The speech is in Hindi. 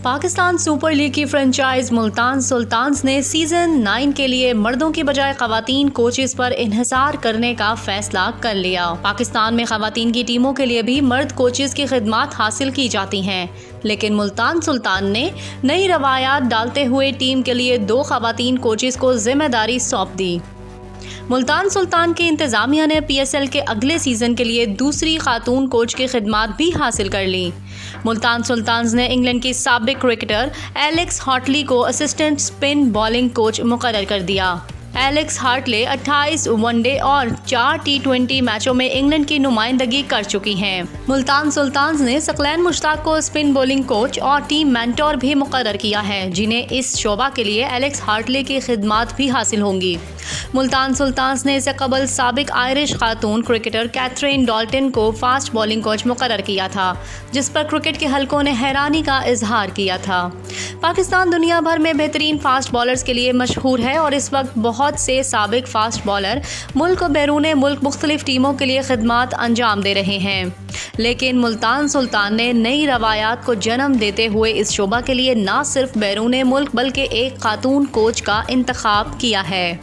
पाकिस्तान सुपर लीग की फ्रेंचाइज मुल्तान सुल्तान्स ने सीजन 9 के लिए मर्दों की बजाय खवातीन कोचेस पर इन्हिसार करने का फैसला कर लिया। पाकिस्तान में खवातीन की टीमों के लिए भी मर्द कोचेस की खिदमत हासिल की जाती हैं, लेकिन मुल्तान सुल्तान ने नई रवायात डालते हुए टीम के लिए 2 खवातीन कोचेस को जिम्मेदारी सौंप दी। मुल्तान सुल्तान की इंतजामिया ने PSL के अगले सीजन के लिए दूसरी खातून कोच की खिदमत भी हासिल कर ली। मुल्तान सुल्तान्स ने इंग्लैंड की साबिक क्रिकेटर एलेक्स हार्टली को असिस्टेंट स्पिन बॉलिंग कोच मुकर्रर कर दिया। एलेक्स हार्टले 28 वनडे और 4 T20 मैचों में इंग्लैंड की नुमाइंदगी कर चुकी हैं। मुल्तान सुल्तान्स ने सकलैन मुश्ताक को स्पिन बॉलिंग कोच और टीम मेंटोर भी मुकर्रर किया है, जिन्हें इस शोबा के लिए एलेक्स हार्टले की खिदमत भी हासिल होंगी। मुल्तान सुल्तान्स ने इससे कबल साबिक आयरिश खातून क्रिकेटर कैथरीन डॉल्टन को फास्ट बॉलिंग कोच मुकर्रर किया था, जिस पर क्रिकेट के हलकों ने हैरानी का इजहार किया था। पाकिस्तान दुनिया भर में बेहतरीन फास्ट बॉलर्स के लिए मशहूर है और इस वक्त बहुत से साबिक फास्ट बॉलर मुल्क और बैरून मुल्क मुख्तलिफ टीमों के लिए खिदमत अंजाम दे रहे हैं, लेकिन मुल्तान सुल्तान ने नई रवायात को जन्म देते हुए इस शोबा के लिए न सिर्फ बैरून मुल्क बल्कि एक खातून कोच का इंतखाब किया है।